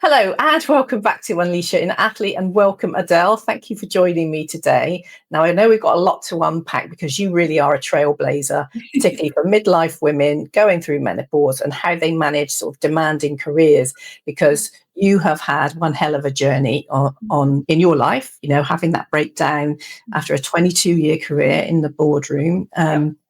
Hello and welcome back to Unleash Your Inner Athlete, and welcome Adelle. Thank you for joining me today. Now, I know we've got a lot to unpack because you really are a trailblazer, particularly for midlife women going through menopause and how they manage sort of demanding careers, because you have had one hell of a journey on in your life, having that breakdown after a 22-year career in the boardroom.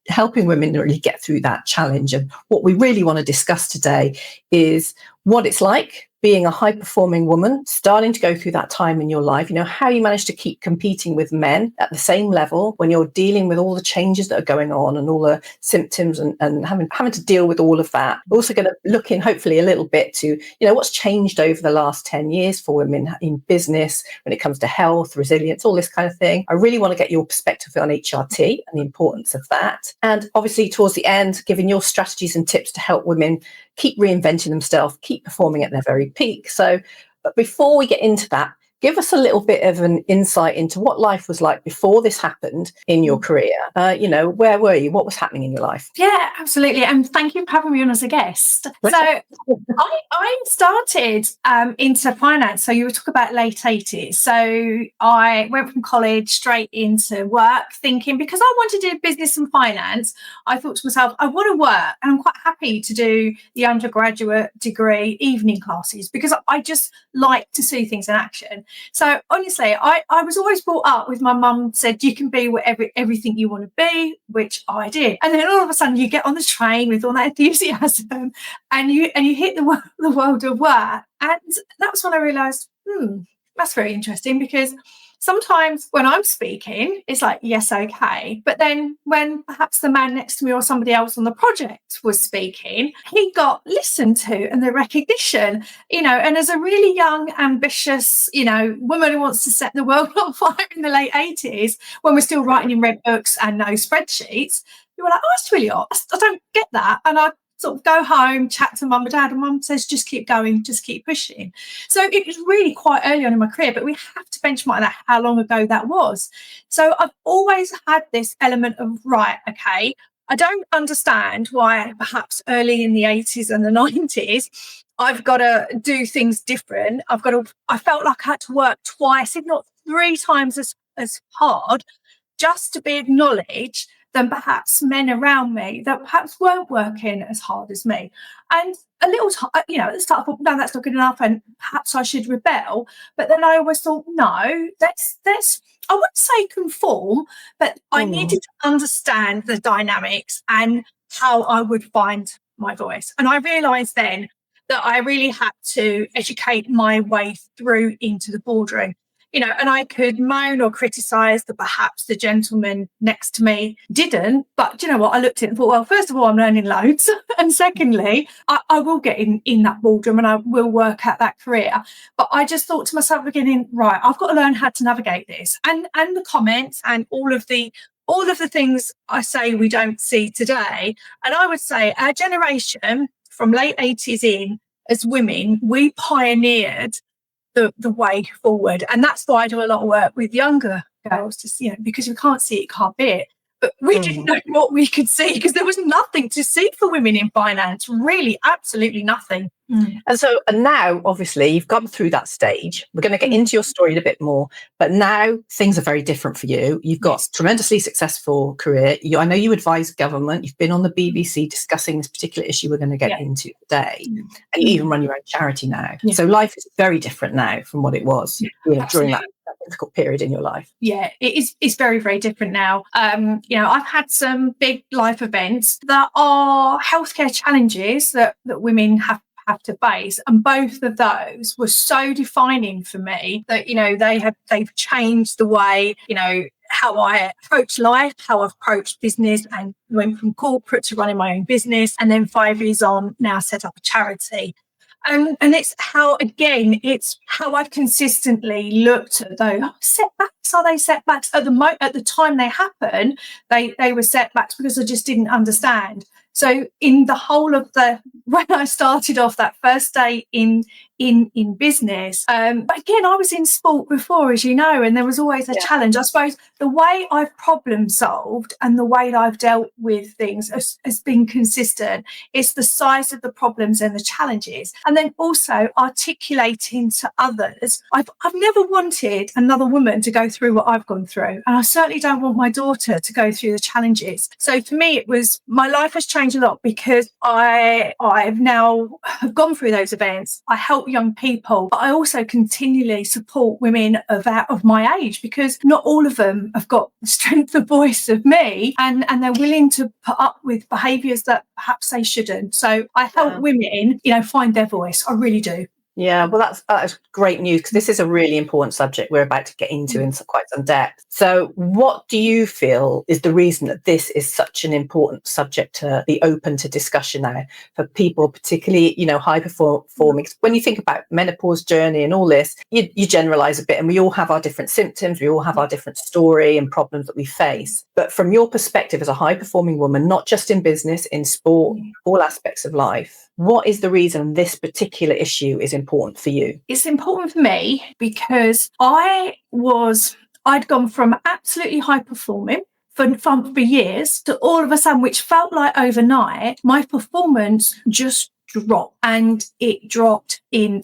Helping women really get through that challenge. And what we really want to discuss today is what it's like being a high-performing woman, starting to go through that time in your life, how you manage to keep competing with men at the same level when you're dealing with all the changes that are going on and all the symptoms and having to deal with all of that. We're also going to look in, hopefully, a little bit to, what's changed over the last 10 years for women in business when it comes to health, resilience, all this kind of thing. I really want to get your perspective on HRT and the importance of that. And obviously, towards the end, giving your strategies and tips to help women keep reinventing themselves, keep performing at their very peak. But before we get into that, give us a little bit of an insight into what life was like before this happened in your career. Where were you? What was happening in your life? Yeah, absolutely. And thank you for having me on as a guest. So I started into finance. So you were talking about late 80s. So I went from college straight into work thinking, because I wanted to do business and finance, I thought to myself, I want to work, and I'm quite happy to do the undergraduate degree evening classes because I just like to see things in action. So honestly, I was always brought up with my mum said, you can be everything you want to be, which I did. And then all of a sudden you get on the train with all that enthusiasm and you hit the world of work. And that was when I realised, that's very interesting, because sometimes when I'm speaking, it's like, yes, okay. But then when perhaps the man next to me or somebody else on the project was speaking, he got listened to and the recognition, and as a really young, ambitious, woman who wants to set the world on fire in the late 80s, when we're still writing in red books and no spreadsheets, you were like, oh, that's really odd. I don't get that. And I sort of go home, chat to mum and dad, and mum says, just keep going, just keep pushing. So it was really quite early on in my career, but we have to benchmark that, how long ago that was. So I've always had this element of, right, okay, I don't understand why perhaps early in the 80s and the 90s, I've got to do things different. I felt like I had to work twice, if not 3 times as hard, just to be acknowledged than perhaps men around me that perhaps weren't working as hard as me. And a little time, at the start I thought, no, that's not good enough, and perhaps I should rebel. But then I always thought, no, that's I wouldn't say conform, but I needed to understand the dynamics and how I would find my voice. And I realised then that I really had to educate my way through into the boardroom. And I could moan or criticise that perhaps the gentleman next to me didn't. But you know what? I looked at it and thought, well, first of all, I'm learning loads. And secondly, I will get in that boardroom and I will work at that career. But I just thought to myself beginning, right, I've got to learn how to navigate this. And the comments and all of the things I say we don't see today. And I would say our generation from late 80s in, as women, we pioneered the way forward. And that's why I do a lot of work with younger girls, just, because you can't see it, can't be it. But we didn't know what we could see, because there was nothing to see for women in finance, really, absolutely nothing. And now, obviously, you've gone through that stage. We're going to get into your story a bit more, but now things are very different for you. You've got a tremendously successful career. I know you advise government. You've been on the BBC discussing this particular issue we're going to get into today, and you even run your own charity now. So life is very different now from what it was during that difficult period in your life. Yeah, it's very, very different now. I've had some big life events that are healthcare challenges that women have to face, and both of those were so defining for me that they've changed the way how I approach life, how I've approached business, and went from corporate to running my own business, and then 5 years on now set up a charity. And it's how I've consistently looked at those setbacks. Are they setbacks? At the time they happen, they were setbacks because I just didn't understand. So in the whole of when I started off that first day in in business. But again, I was in sport before, as you know, and there was always a challenge. I suppose the way I've problem solved and the way that I've dealt with things has been consistent. It's the size of the problems and the challenges, and then also articulating to others. I've never wanted another woman to go through what I've gone through, and I certainly don't want my daughter to go through the challenges. So for me, it was, my life has changed a lot because I've now gone through those events. I help young people, but I also continually support women of my age, because not all of them have got the strength of voice of me, and they're willing to put up with behaviours that perhaps they shouldn't. So I help women, find their voice. I really do. Yeah, well, that's great news, because this is a really important subject we're about to get into in quite some depth. So what do you feel is the reason that this is such an important subject to be open to discussion now for people, particularly, high performing? When you think about menopause journey and all this, you generalize a bit, and we all have our different symptoms, we all have our different story and problems that we face. But from your perspective as a high performing woman, not just in business, in sport, all aspects of life, what is the reason this particular issue is important for you? It's important for me because I'd gone from absolutely high performing for years to all of a sudden, which felt like overnight, my performance just dropped, and it dropped in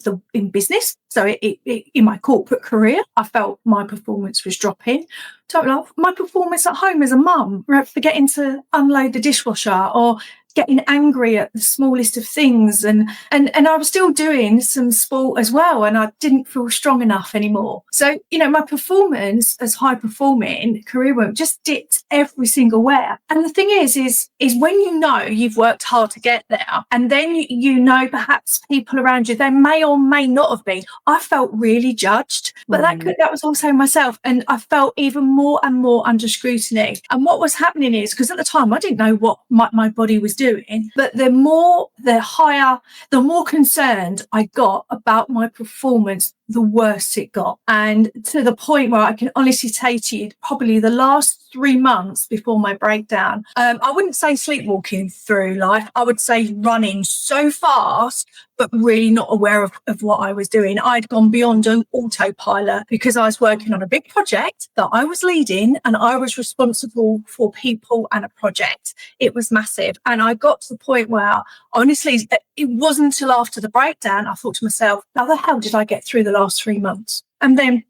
business. So in my corporate career, I felt my performance was dropping. Don't laugh. My performance at home as a mum, forgetting to unload the dishwasher or getting angry at the smallest of things, and I was still doing some sport as well, and I didn't feel strong enough anymore. So my performance as high performing career woman just dipped every single where. And the thing is when you've worked hard to get there, and then perhaps people around you, they may or may not have been. I felt really judged, but that was also myself, and I felt even more and more under scrutiny. And what was happening is, because at the time I didn't know what my body was doing, but the more concerned I got about my performance, the worse it got. And to the point where I can honestly say to you, probably the last 3 months before my breakdown, I wouldn't say sleepwalking through life, I would say running so fast, but really not aware of what I was doing. I'd gone beyond an autopilot because I was working on a big project that I was leading, and I was responsible for people and a project. It was massive. And I got to the point where, honestly, it wasn't until after the breakdown I thought to myself, how the hell did I get through the last 3 months? And then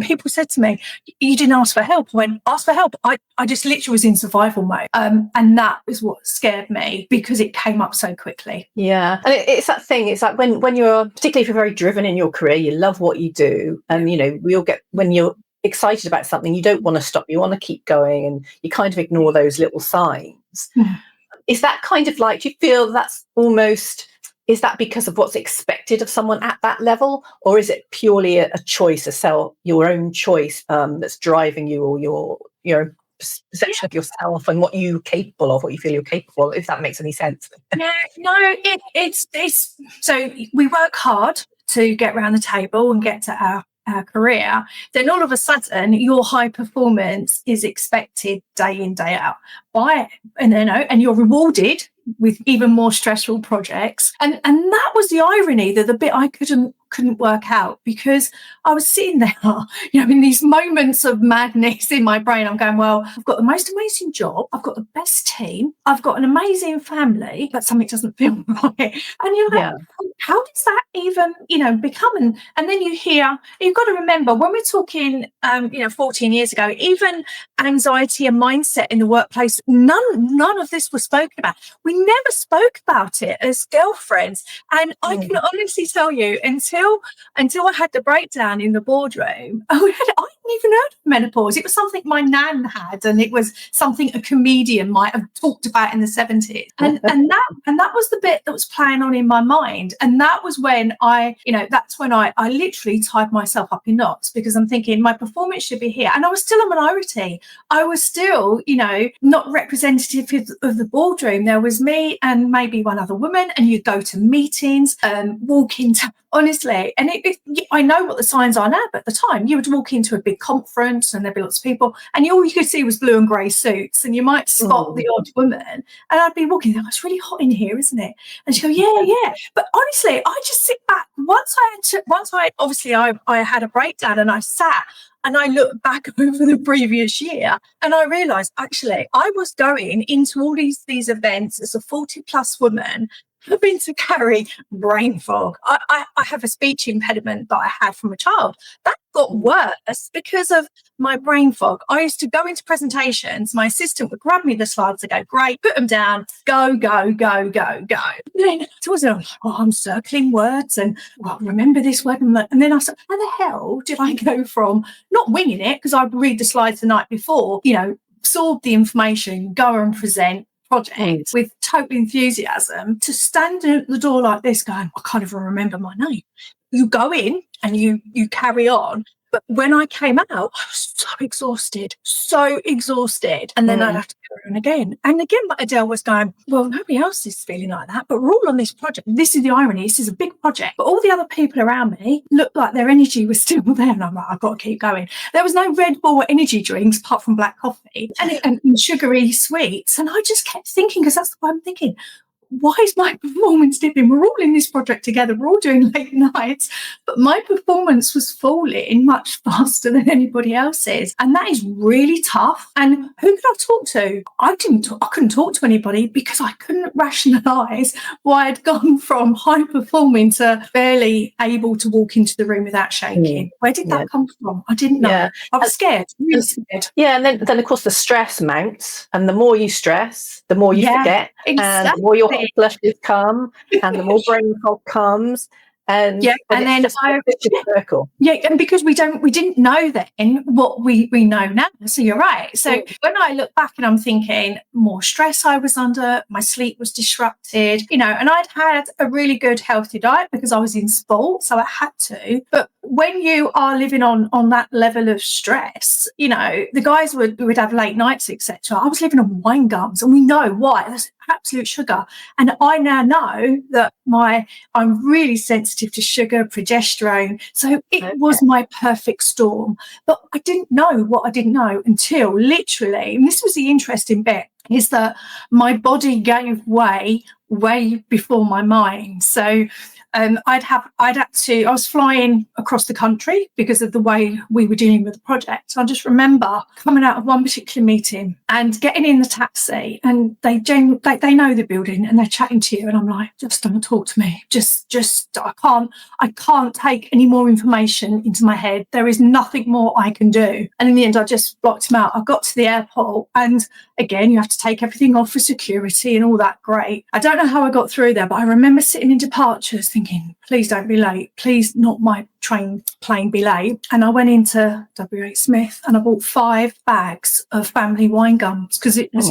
people said to me, you didn't ask for help. I went, ask for help. I just literally was in survival mode. And that is what scared me, because it came up so quickly. Yeah. And it's that thing. It's like when you're, particularly if you're very driven in your career, you love what you do. And, we all get, when you're excited about something, you don't want to stop. You want to keep going, and you kind of ignore those little signs. Is that kind of like, do you feel that's almost... Is that because of what's expected of someone at that level, or is it purely a choice, your own choice that's driving you, or your perception of yourself and what you're capable of, what you feel you're capable of, if that makes any sense? No, it's so we work hard to get around the table and get to our career. Then all of a sudden, your high performance is expected day in, day out and you're rewarded with even more stressful projects. And that was the irony, that the bit I couldn't work out, because I was sitting there, in these moments of madness in my brain. I'm going, well, I've got the most amazing job, I've got the best team, I've got an amazing family, but something doesn't feel right. And you're like, how does that even, become? And then you've got to remember, when we're talking, 14 years ago, even anxiety and mindset in the workplace, none of this was spoken about. We never spoke about it as girlfriends. And I can honestly tell you, until I had the breakdown in the boardroom, I hadn't even heard of menopause. It was something my nan had, and it was something a comedian might have talked about in the 70s. And that was the bit that was playing on in my mind. And that was when I literally tied myself up in knots, because I'm thinking my performance should be here. And I was still a minority. I was still, not representative of the boardroom. There was me and maybe one other woman, and you go to meetings, walk into, honestly, and I know what the signs are now, but at the time you would walk into a big big conference and there'd be lots of people, and all you could see was blue and grey suits, and you might spot the odd woman, and I'd be walking there, oh, it's really hot in here, isn't it? And she'd go, yeah. But honestly, I just sit back. Once I had a breakdown, and I sat and I looked back over the previous year, and I realised actually I was going into all these events as a 40+ woman, having to carry brain fog. I have a speech impediment that I had from a child. That got worse because of my brain fog. I used to go into presentations, my assistant would grab me the slides and go, great, put them down, go. And then towards the end, I'm circling words and remember this word. And then I said, how the hell did I go from not winging it, because I'd read the slides the night before, absorb the information, go and present project with total enthusiasm, to stand at the door like this going, I can't even remember my name. You go in and you carry on. But when I came out, I was so exhausted. And then I'd have to carry on again. And again, Adelle was going, well, nobody else is feeling like that, but we're all on this project. This is the irony. This is a big project. But all the other people around me looked like their energy was still there. And I'm like, I've got to keep going. There was no Red Bull or energy drinks apart from black coffee and sugary sweets. And I just kept thinking, because that's what I'm thinking, why is my performance dipping? We're all in this project together. We're all doing late nights, but my performance was falling much faster than anybody else's. And that is really tough. And who could I talk to? I couldn't talk to anybody, because I couldn't rationalise why I'd gone from high performing to barely able to walk into the room without shaking. Where did that come from? I didn't know. I was scared, really scared. Yeah, and then of course the stress mounts, and the more you stress, the more you forget, exactly. And the more your hot flushes come, and the more brain fog comes. And then just a circle. And because we didn't know then what we know now. So you're right. So when I look back and I'm thinking, more stress I was under, my sleep was disrupted, and I'd had a really good healthy diet because I was in sport, so I had to. But when you are living on that level of stress, the guys would have late nights, etc. I was living on wine gums, and we know why. That's absolute sugar. And I now know that I'm really sensitive to sugar, progesterone. So it was my perfect storm. But I didn't know what I didn't know until literally, and this was the interesting bit, is that my body gave way before my mind. So I was flying across the country because of the way we were dealing with the project. So I just remember coming out of one particular meeting and getting in the taxi, and they know the building, and they're chatting to you, and I'm like, just don't talk to me. Just I can't take any more information into my head. There is nothing more I can do. And in the end, I just blocked him out. I got to the airport, and again, you have to take everything off for security and all that. Great. I don't know how I got through there, but I remember sitting in departures thinking, please don't be late. Please, not my plane be late. And I went into WH Smith and I bought 5 bags of family wine gums because it was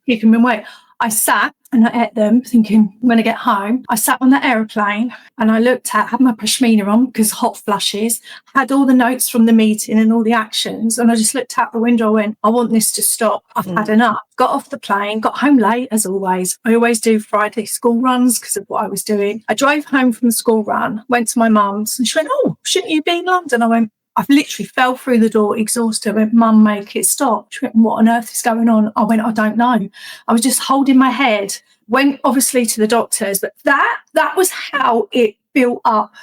keeping me away. I sat and I ate them thinking, I'm going to get home. I sat on the aeroplane and I had my pashmina on because hot flushes, had all the notes from the meeting and all the actions. And I just looked out the window and went, I want this to stop. I've had enough. Got off the plane, got home late as always. I always do Friday school runs because of what I was doing. I drove home from the school run, went to my mum's, and she went, oh, shouldn't you be in London? I went, I've literally fell through the door exhausted. I went, Mum, make it stop. She went, what on earth is going on? I went, I don't know. I was just holding my head. Went obviously to the doctors, but that was how it built up.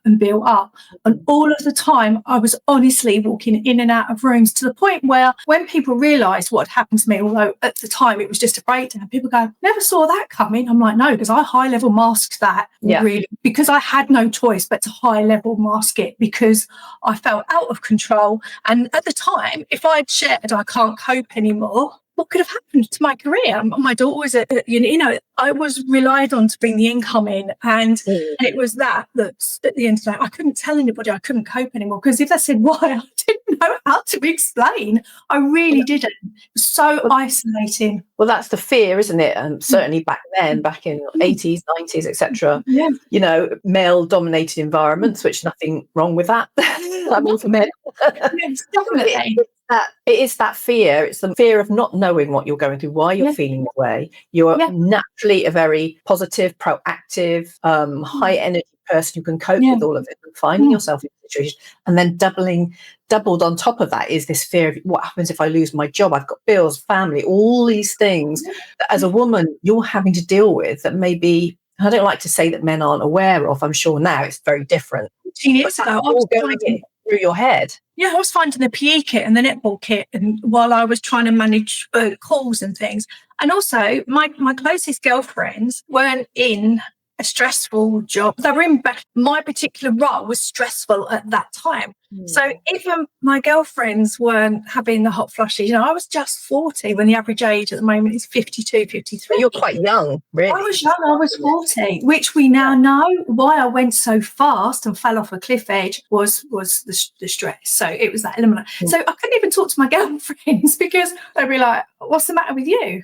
And all of the time I was honestly walking in and out of rooms, to the point where when people realised what had happened to me, although at the time it was just a breakdown, people go, never saw that coming. I'm like, no, because I high level masked that really, because I had no choice but to high level mask it, because I felt out of control. And at the time, if I'd shared I can't cope anymore, what could have happened to my career? My daughter was, I was relied on to bring the income in, and it was that's at the end of the day, I couldn't tell anybody I couldn't cope anymore, because if they said why, I didn't know how to explain. I really didn't. It was so isolating. Well, that's the fear, isn't it? Certainly back then, back in 80s, 90s, etc. Male-dominated environments, which nothing wrong with that. I mean, for men. Yes, definitely. It is that fear. It's the fear of not knowing what you're going through, why you're feeling that way. You're naturally a very positive, proactive, high energy person who can cope with all of it, and finding yourself in a situation, and then doubled on top of that is this fear of what happens if I lose my job. I've got bills, family, all these things that as a woman you're having to deal with that maybe, I don't like to say that men aren't aware of. I'm sure now it's very different. 15 years ago, all going through your head. Yeah, I was finding the PE kit and the netball kit, and while I was trying to manage calls and things. And also, my closest girlfriends weren't in a stressful job. They were in, my particular role was stressful at that time. So even my girlfriends weren't having the hot flushes. I was just 40 when the average age at the moment is 52, 53. You're quite young, really. I was young, I was 40, which we now know why I went so fast and fell off a cliff edge was the stress. So it was that element. So I couldn't even talk to my girlfriends because they'd be like, what's the matter with you?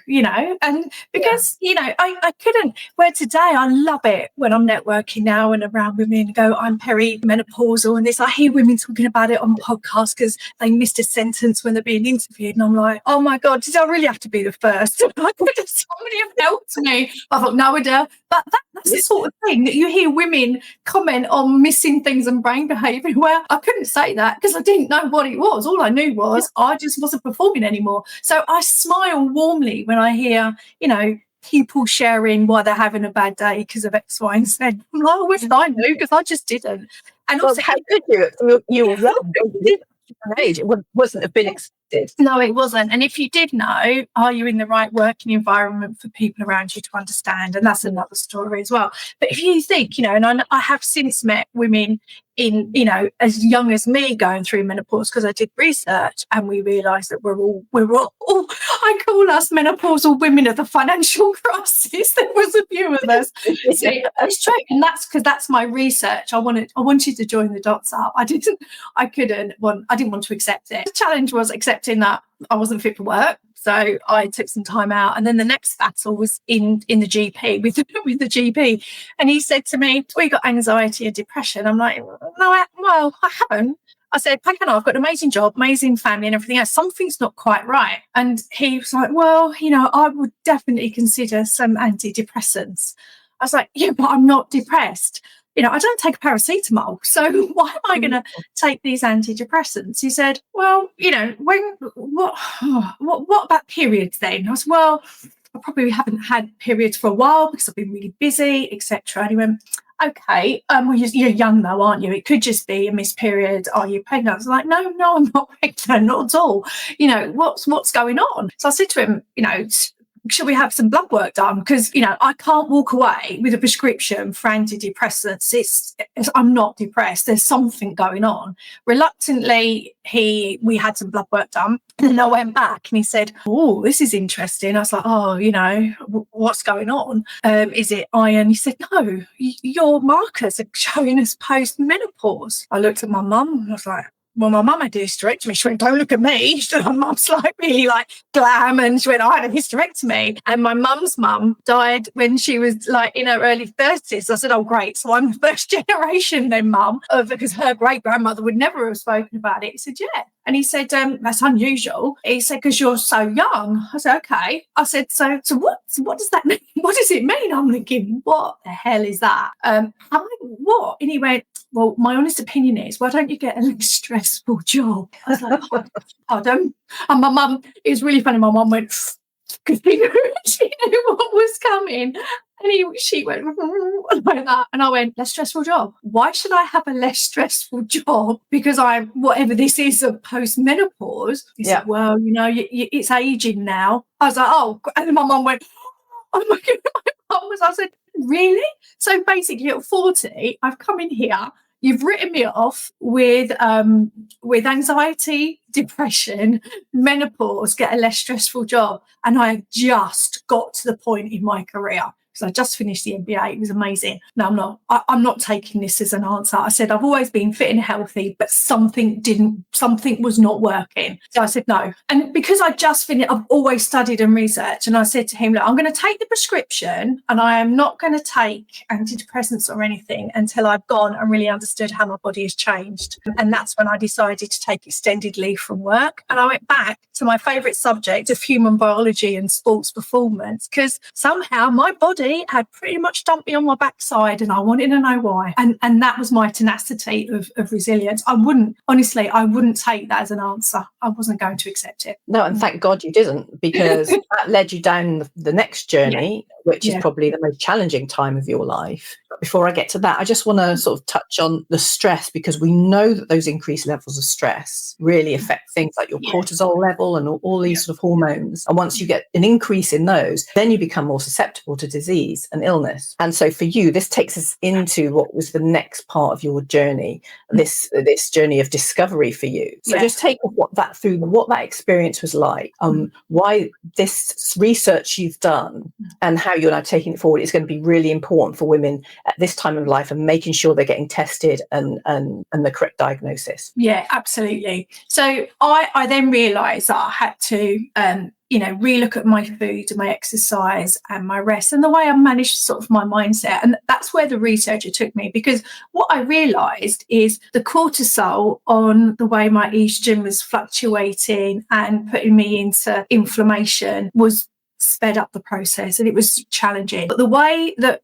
And because, I couldn't, where today I love it when I'm networking now and around women and go, I'm perimenopausal and this. I hear women talking about it on podcasts because they missed a sentence when they're being interviewed, and I'm like, oh my god, did I really have to be the first? Like, somebody have helped me. I thought, no, Adele, but that's the sort of thing that you hear women comment on missing things and brain behaviour. Well, I couldn't say that because I didn't know what it was. All I knew was I just wasn't performing anymore. So I smile warmly when I hear people sharing why they're having a bad day because of X, Y, and Z. I'm like, I wish I knew because I just didn't. And also, how could you? You were young. Age. It wasn't have been expected. No, it wasn't. And if you did know, are you in the right working environment for people around you to understand? And that's another story as well. But if you think, and I have since met women in, as young as me going through menopause because I did research and we realised that we're all, I call us menopausal women of the financial crisis. There was a few of us. So it's true. And that's because that's my research. I wanted to join the dots up. I didn't want to accept it. The challenge was accepting that I wasn't fit for work. So I took some time out. And then the next battle was in the GP with the GP. And he said to me, well, you got anxiety and depression. I'm like, no, I haven't. I said, I've got an amazing job, amazing family and everything else. Something's not quite right. And he was like, well, I would definitely consider some antidepressants. I was like, yeah, but I'm not depressed. I don't take a paracetamol, so why am I going to take these antidepressants? He said, well, what about periods then? I said, well, I probably haven't had periods for a while because I've been really busy, etc. And he went, okay, well, you're young though, aren't you? It could just be a missed period. Are you pregnant? I was like, no, I'm not pregnant, not at all. What's going on? So I said to him, should we have some blood work done? Because, I can't walk away with a prescription for antidepressants. I'm not depressed. There's something going on. Reluctantly, we had some blood work done. And then I went back and he said, oh, this is interesting. I was like, oh, what's going on? Is it iron? He said, no, your markers are showing us post-menopause. I looked at my mum and I was like, well, my mum had a hysterectomy. She went, don't look at me. My mum's really glam, and she went, I had a hysterectomy. And my mum's mum died when she was in her early 30s. I said, oh, great. So I'm the first generation then, mum, because her great-grandmother would never have spoken about it. He said, yeah. And he said, that's unusual. He said, because you're so young. I said, okay. I said, so what does that mean? What does it mean? I'm thinking, what the hell is that? What? And he went, well, my honest opinion is, why don't you get a less stressful job? I was like, pardon? And my mum, it was really funny. My mum went, because she knew what was coming. And she went like that. And I went, less stressful job. Why should I have a less stressful job? Because I'm, whatever this is of post-menopause. He said, well, it's aging now. I was like, oh. And then my mum went, oh my God. I said, really? So basically at 40, I've come in here. You've written me off with anxiety, depression, menopause, get a less stressful job. And I have just got to the point in my career because I just finished the MBA. It was amazing. No, I'm not taking this as an answer. I said, I've always been fit and healthy, but something was not working. So I said, no. And because I just finished, I've always studied and researched. And I said to him, look, I'm going to take the prescription and I am not going to take antidepressants or anything until I've gone and really understood how my body has changed. And that's when I decided to take extended leave from work. And I went back to my favourite subject of human biology and sports performance because somehow my body body had pretty much dumped me on my backside, and I wanted to know why. And that was my tenacity of resilience. I wouldn't take that as an answer. I wasn't going to accept it. No, and thank God you didn't, because that led you down the next journey, which is probably the most challenging time of your life. But before I get to that, I just want to sort of touch on the stress, because we know that those increased levels of stress really affect things like your cortisol level and all these sort of hormones. And once you get an increase in those, then you become more susceptible to disease and illness. And so for you, this takes us into what was the next part of your journey, this journey of discovery for you. So just take what that experience was like, why this research you've done and how you're now taking it forward is going to be really important for women at this time of life, and making sure they're getting tested and the correct diagnosis. Yeah, absolutely. So I then realised that I had to relook at my food and my exercise and my rest and the way I managed sort of my mindset. And that's where the researcher took me, because what I realised is the cortisol on the way my estrogen was fluctuating and putting me into inflammation was sped up the process, and it was challenging. But the way that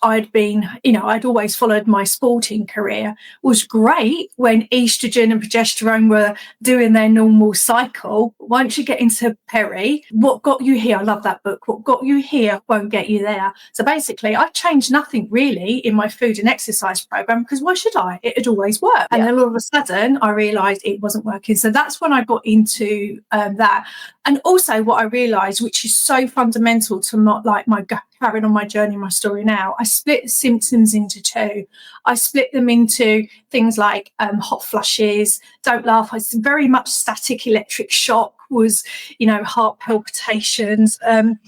I'd always followed my sporting career was great when estrogen and progesterone were doing their normal cycle. Once you get into peri, what got you here, I love that book, what got you here won't get you there. So basically I changed nothing really in my food and exercise program, because why should I? It had always worked. And then all of a sudden I realized it wasn't working. So that's when I got into that. And also what I realized, which is so fundamental to not like my carrying on my journey, my story now, I split symptoms into two. I split them into things like hot flushes, don't laugh, it's very much static electric shock, was, heart palpitations, and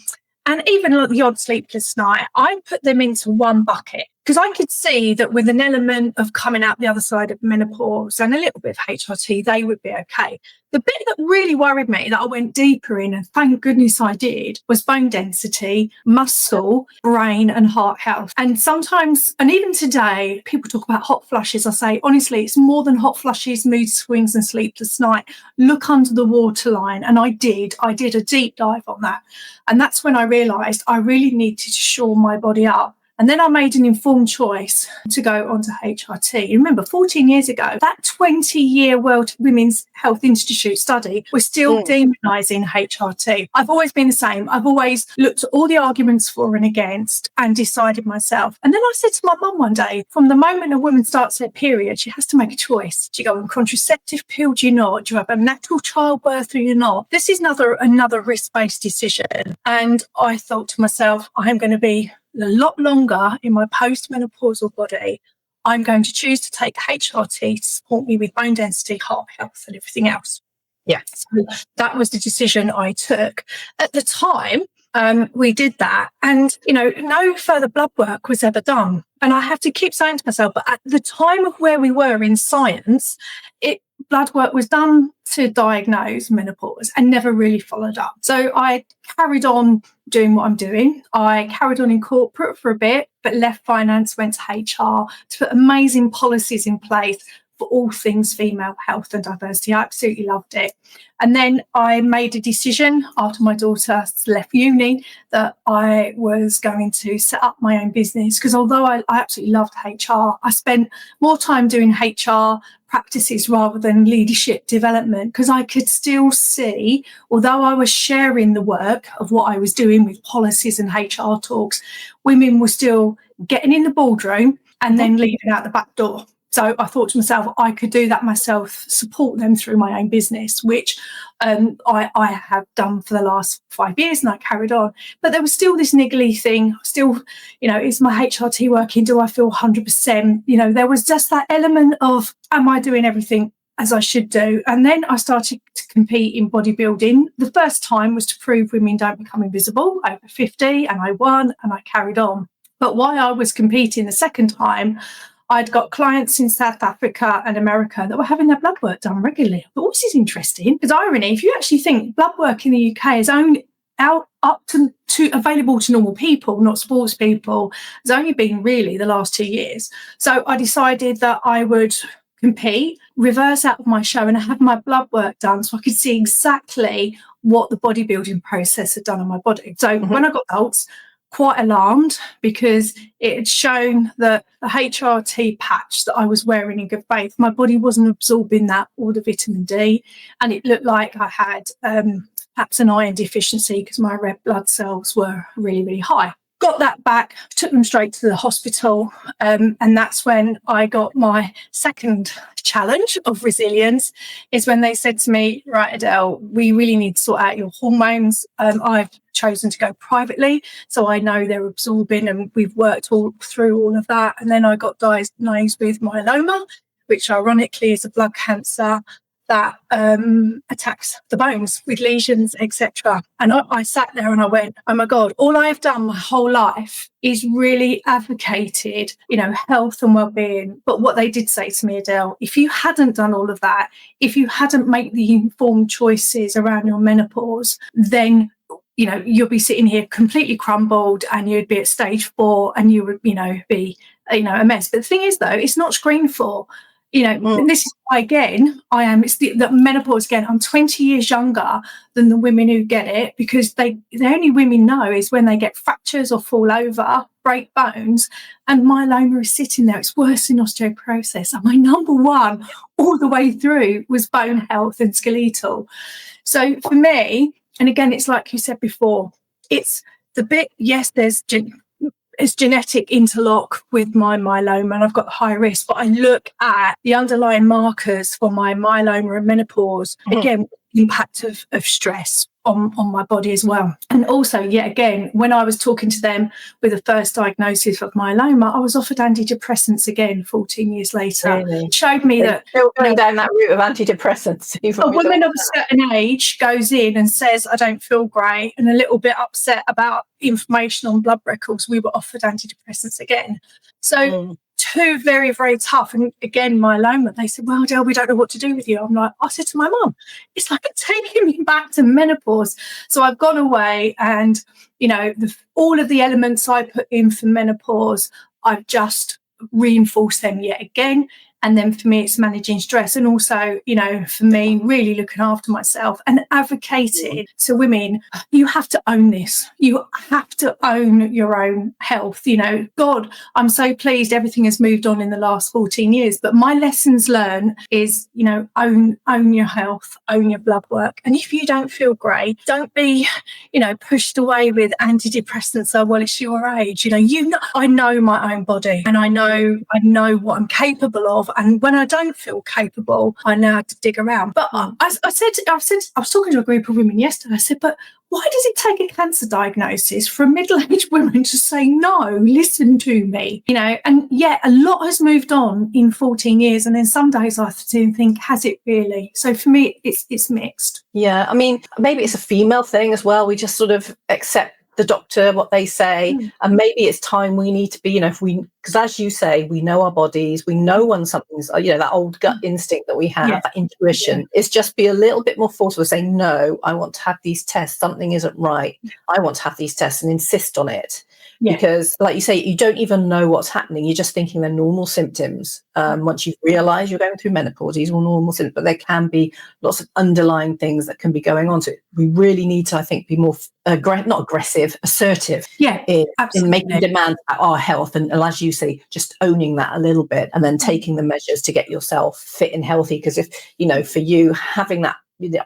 even like the odd sleepless night. I put them into one bucket, because I could see that with an element of coming out the other side of menopause and a little bit of HRT, they would be okay. The bit that really worried me, that I went deeper in, and thank goodness I did, was bone density, muscle, brain and heart health. And sometimes, and even today, people talk about hot flushes. I say, honestly, it's more than hot flushes, mood swings and sleepless night. Look under the waterline. And I did a deep dive on that. And that's when I realised I really needed to shore my body up. And then I made an informed choice to go onto HRT. Remember, 14 years ago, that 20-year World Women's Health Institute study was still demonising HRT. I've always been the same. I've always looked at all the arguments for and against and decided myself. And then I said to my mum one day, from the moment a woman starts her period, she has to make a choice. Do you go on contraceptive pill? Do you not? Do you have a natural childbirth or you're not? This is another risk-based decision. And I thought to myself, I'm going to be a lot longer in my post-menopausal body. I'm going to choose to take HRT to support me with bone density, heart health and everything else. Yeah, so that was the decision I took. At the time, we did that, and no further blood work was ever done. And I have to keep saying to myself, but at the time of where we were in science, blood work was done to diagnose menopause and never really followed up. So I carried on doing what I'm doing. I carried on in corporate for a bit, but left finance, went to HR to put amazing policies in place for all things female health and diversity. I absolutely loved it. And then I made a decision after my daughter left uni that I was going to set up my own business, because although I absolutely loved HR, I spent more time doing HR practices rather than leadership development, because I could still see, although I was sharing the work of what I was doing with policies and HR talks, women were still getting in the boardroom and then leaving out the back door. So I thought to myself, I could do that myself, support them through my own business, which I have done for the last 5 years, and I carried on. But there was still this niggly thing, still, is my HRT working? Do I feel 100%? There was just that element of, am I doing everything as I should do? And then I started to compete in bodybuilding. The first time was to prove women don't become invisible over 50, and I won and I carried on. But while I was competing the second time, I'd got clients in South Africa and America that were having their blood work done regularly. I thought, this is interesting, because irony, if you actually think blood work in the UK is only up to available to normal people, not sports people, has only been really the last 2 years. So I decided that I would compete, reverse out of my show and have my blood work done so I could see exactly what the bodybuilding process had done on my body. So when I got results, quite alarmed because it had shown that the HRT patch that I was wearing in good faith, my body wasn't absorbing that or the vitamin D, and it looked like I had perhaps an iron deficiency because my red blood cells were really, really high. Got that back, took them straight to the hospital, and that's when I got my second challenge of resilience, is when they said to me, right, Adelle, we really need to sort out your hormones. I've chosen to go privately, so I know they're absorbing, and we've worked all through all of that. And then I got diagnosed with myeloma, which ironically is a blood cancer that attacks the bones with lesions, etc. And I sat there and I went, oh my God, all I've done my whole life is really advocated, health and well-being. But what they did say to me, Adelle, if you hadn't done all of that, if you hadn't made the informed choices around your menopause, then you'll be sitting here completely crumbled, and you'd be at stage 4, and you would, be, a mess. But the thing is, though, it's not screened for. And this is why, again, it's the menopause again. I'm 20 years younger than the women who get it, because the only women know is when they get fractures or fall over, break bones, and myeloma is sitting there. It's worse than osteoporosis. And my number one all the way through was bone health and skeletal. So for me, and again, it's like you said before, it's the bit, yes, it's genetic interlock with my myeloma, and I've got high risk, but I look at the underlying markers for my myeloma and menopause, again, impact of stress on my body as well. And also, again, when I was talking to them with the first diagnosis of myeloma, I was offered antidepressants again 14 years later. Really? It showed me that still going down that route of antidepressants. A woman of a certain age goes in and says, I don't feel great, and a little bit upset about information on blood records, we were offered antidepressants again. So two very, very tough. And again, myeloma, they said, well, Adelle, we don't know what to do with you. I said to my mum, it's like taking me back to menopause. So I've gone away, and, all of the elements I put in for menopause, I've just reinforced them yet again. And then for me, it's managing stress. And also, for me, really looking after myself and advocating to women, you have to own this. You have to own your own health. God, I'm so pleased everything has moved on in the last 14 years. But my lessons learned is, own your health, own your blood work. And if you don't feel great, don't be, pushed away with antidepressants. Oh, well, it's your age. I know my own body, and I know what I'm capable of. And when I don't feel capable, I know how to dig around. But I was talking to a group of women yesterday. I said, but why does it take a cancer diagnosis for a middle-aged woman to say, no, listen to me? And yet a lot has moved on in 14 years. And then some days I think, has it really? So for me, it's mixed. Yeah, I mean, maybe it's a female thing as well. We just sort of accept the doctor, what they say, and maybe it's time we need to be, because as you say, we know our bodies, we know when something's, that old gut instinct that we have, that intuition, is just be a little bit more forceful, saying, no, I want to have these tests, something isn't right, I want to have these tests, and insist on it. Because like you say, you don't even know what's happening, you're just thinking they're normal symptoms. Once you realise you're going through menopause, these are all normal symptoms, but there can be lots of underlying things that can be going on. So we really need to, I think, be more not aggressive, assertive in making demands about our health, and as you say, just owning that a little bit, and then taking the measures to get yourself fit and healthy. Because if for you, having that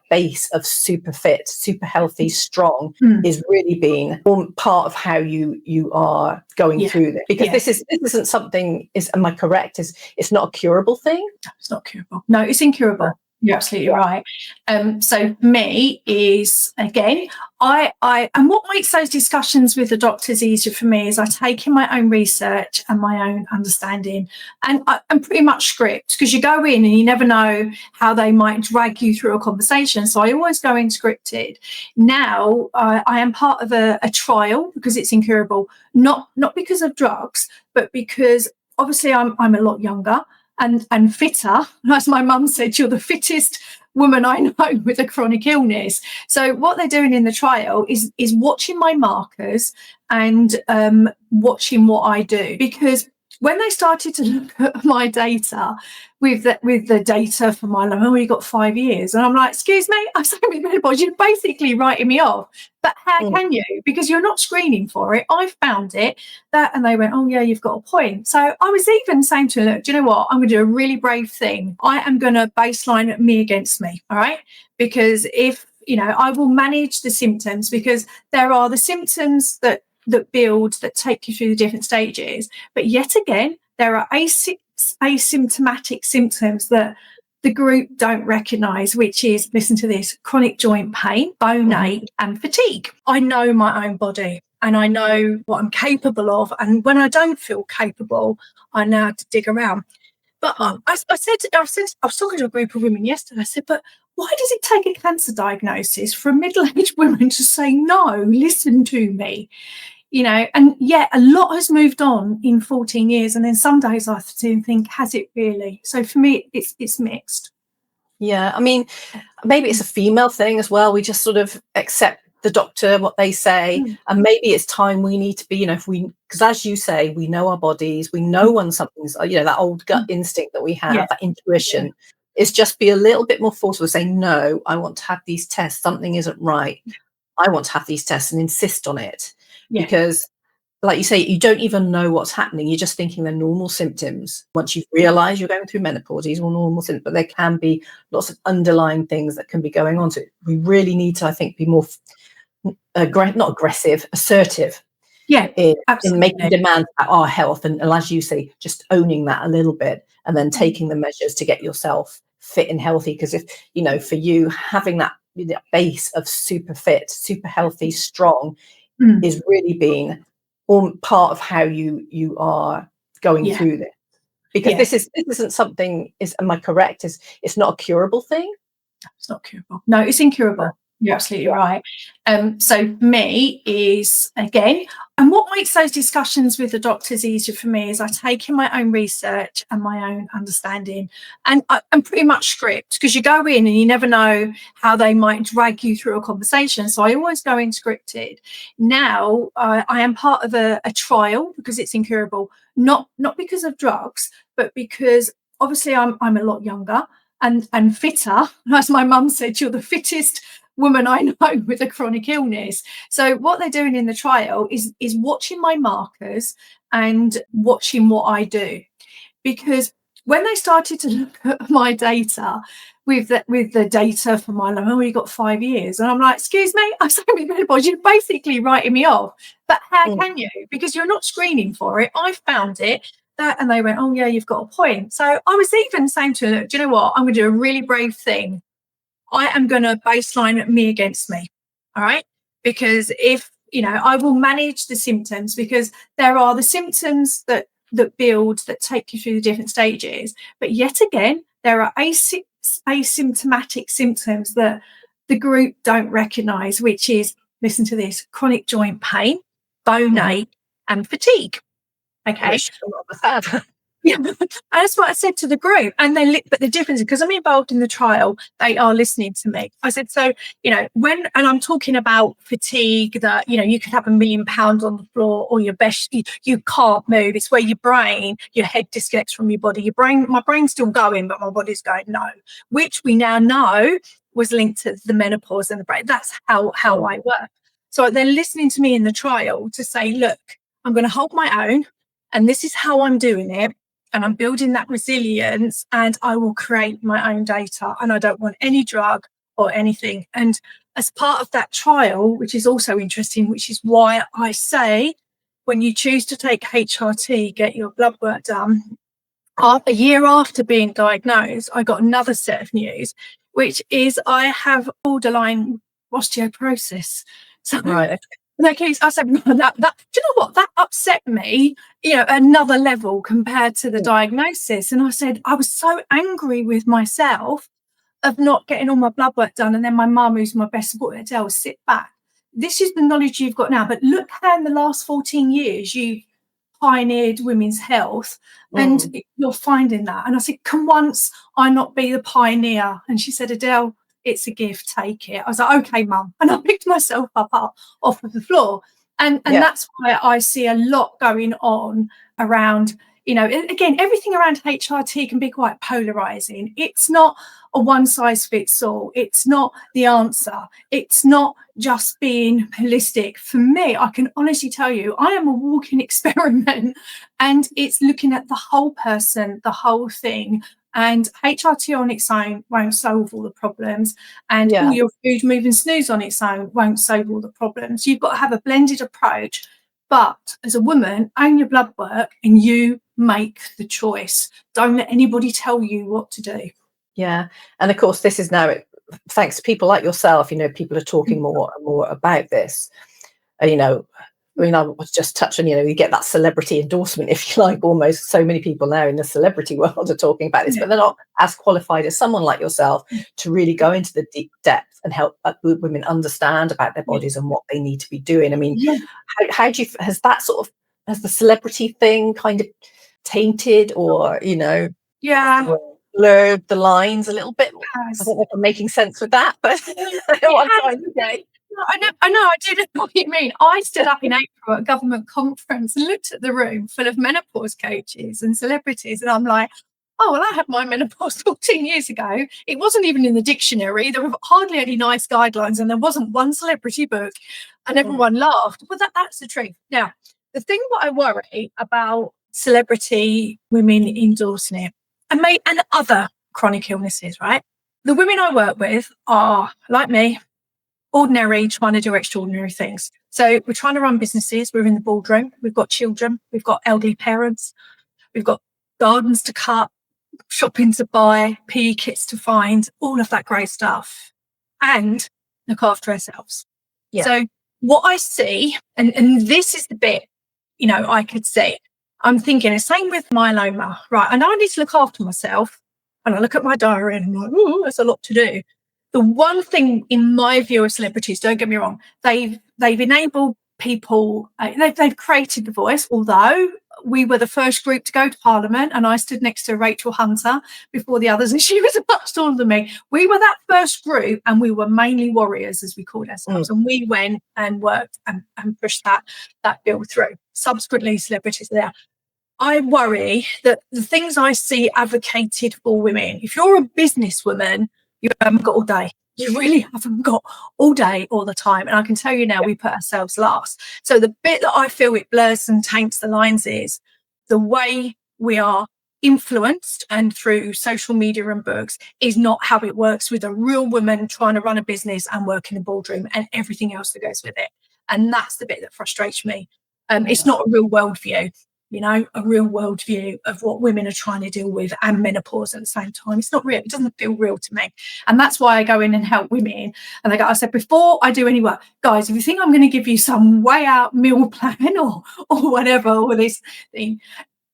base of super fit, super healthy, strong is really being part of how you are going through this. Because this isn't something, am I correct? It's not a curable thing? It's not curable. No, it's incurable. You're absolutely right. So for me is, again, I and what makes those discussions with the doctors easier for me is I take in my own research and my own understanding, and I'm pretty much script, because you go in and you never know how they might drag you through a conversation. So I always go in scripted. Now I am part of a trial because it's incurable, not because of drugs, but because obviously I'm a lot younger and fitter. As my mum said, you're the fittest woman I know with a chronic illness. So what they're doing in the trial is watching my markers and watching what I do, because when they started to look at my data with the data for Myeloma, oh, you got 5 years. And I'm like, excuse me, I'm saying with menopause, you're basically writing me off. But how can you? Because you're not screening for it. I found it. And they went, oh, yeah, you've got a point. So I was even saying to them, look, do you know what? I'm going to do a really brave thing. I am going to baseline me against me. All right. Because if, I will manage the symptoms, because there are the symptoms that build, that take you through the different stages. But yet again, there are asymptomatic symptoms that the group don't recognise, which is, listen to this, chronic joint pain, bone ache and fatigue. I know my own body and I know what I'm capable of. And when I don't feel capable, I know how to dig around. But I was talking to a group of women yesterday. I said, but why does it take a cancer diagnosis for a middle-aged woman to say, no, listen to me? And yet a lot has moved on in 14 years. And then some days I think, has it really? So for me, it's mixed. Yeah. I mean, maybe it's a female thing as well. We just sort of accept the doctor, what they say. And maybe it's time we need to be, because as you say, we know our bodies, we know when something's, that old gut instinct that we have, that intuition, is just be a little bit more forceful, say, no, I want to have these tests. Something isn't right. I want to have these tests, and insist on it. Because like you say, you don't even know what's happening. You're just thinking they're normal symptoms. Once you've realized you're going through menopause, these are all normal symptoms, but there can be lots of underlying things that can be going on. So we really need to, I think, be more not aggressive, assertive. In making demands about our health. And as you say, just owning that a little bit, and then taking the measures to get yourself fit and healthy. Because if, for you, having that base of super fit, super healthy, strong is really being part of how you are going through this. Because this isn't something, am I correct? It's not a curable thing? It's not curable. No, it's incurable. You're absolutely right. So for me is, again, and what makes those discussions with the doctors easier for me is I take in my own research and my own understanding, and I'm pretty much script, because you go in and you never know how they might drag you through a conversation. So I always go in scripted. Now I am part of a trial, because it's incurable, not because of drugs, but because obviously I'm a lot younger and fitter. As my mum said, you're the fittest woman I know with a chronic illness. So what they're doing in the trial is watching my markers and watching what I do. Because when they started to look at my data with the data for Myeloma, oh, you got 5 years. And I'm like, excuse me, I'm saying with menopause, you're basically writing me off. But how can you? Because you're not screening for it. I found it. And they went, oh, yeah, you've got a point. So I was even saying to them, do you know what? I'm going to do a really brave thing. I am going to baseline me against me. All right. Because if, I will manage the symptoms, because there are the symptoms that build, that take you through the different stages. But yet again, there are asymptomatic symptoms that the group don't recognize, which is, listen to this, chronic joint pain, bone ache and fatigue. Okay. Yeah, that's what I said to the group. And but the difference is, because I'm involved in the trial, they are listening to me. I said, so, and I'm talking about fatigue, that, you could have £1 million on the floor, or your best, you can't move. It's where your head disconnects from your body. My brain's still going, but my body's going, no, which we now know was linked to the menopause and the brain. That's how I work. So they're listening to me in the trial to say, look, I'm going to hold my own, and this is how I'm doing it. And I'm building that resilience, and I will create my own data, and I don't want any drug or anything. And as part of that trial, which is also interesting, which is why I say, when you choose to take HRT, get your blood work done, a year after being diagnosed, I got another set of news, which is I have borderline osteoporosis. So right. In that case, I said, that do you know what? That upset me, another level compared to the diagnosis. And I said, I was so angry with myself of not getting all my blood work done. And then my mum, who's my best supporter, Adelle, sit back. This is the knowledge you've got now. But look how in the last 14 years you've pioneered women's health, and you're finding that. And I said, can once I not be the pioneer? And she said, Adelle, it's a gift, take it. I was like, okay, mum. And I picked myself up off of the floor. And that's why I see a lot going on around again, everything around HRT can be quite polarizing. It's not a one size fits all. It's not the answer. It's not just being holistic. For me, I can honestly tell you, I am a walking experiment, and it's looking at the whole person, the whole thing. And HRT on its own won't solve all the problems, and all your food, move and snooze on its own won't solve all the problems. You've got to have a blended approach. But as a woman, own your blood work and you make the choice. Don't let anybody tell you what to do. Yeah. And of course, this is now, thanks to people like yourself, people are talking more and more about this. I was just touching, you get that celebrity endorsement, if you like, almost. So many people now in the celebrity world are talking about this, but they're not as qualified as someone like yourself to really go into the deep depth and help women understand about their bodies and what they need to be doing. I mean, how do you, has the celebrity thing kind of tainted or, blurred the lines a little bit? I don't know if I'm making sense with that, but what I'm trying to say. I know, I do know what you mean. I stood up in April at a government conference and looked at the room full of menopause coaches and celebrities, and I'm like, oh, well, I had my menopause 14 years ago. It wasn't even in the dictionary. There were hardly any nice guidelines, and there wasn't one celebrity book, and everyone laughed. But that's the truth. Now, the thing that I worry about celebrity women endorsing it, and other chronic illnesses, right? The women I work with are, like me, ordinary, trying to do extraordinary things. So we're trying to run businesses. We're in the boardroom. We've got children. We've got elderly parents. We've got gardens to cut, shopping to buy, PE kits to find, all of that great stuff, and look after ourselves. Yeah. So what I see, and this is the bit, I could see, I'm thinking the same with myeloma, right? I know I need to look after myself, and I look at my diary and I'm like, oh, that's a lot to do. The one thing, in my view, of celebrities, don't get me wrong, they've enabled people, they've created the voice, although we were the first group to go to Parliament, and I stood next to Rachel Hunter before the others, and she was much taller than me. We were that first group, and we were mainly warriors, as we called ourselves, and we went and worked and pushed that bill through. Subsequently, celebrities are there. I worry that the things I see advocated for women, if you're a businesswoman, you haven't got all day. You really haven't got all day, all the time. And I can tell you now, we put ourselves last. So the bit that I feel it blurs and taints the lines is the way we are influenced and through social media and books is not how it works with a real woman trying to run a business and work in a boardroom and everything else that goes with it. And that's the bit that frustrates me. It's not a real worldview. A real worldview of what women are trying to deal with and menopause at the same time. It's not real. It doesn't feel real to me. And that's why I go in and help women. And I said, before I do any work, guys, if you think I'm going to give you some way out meal plan or whatever, or this thing,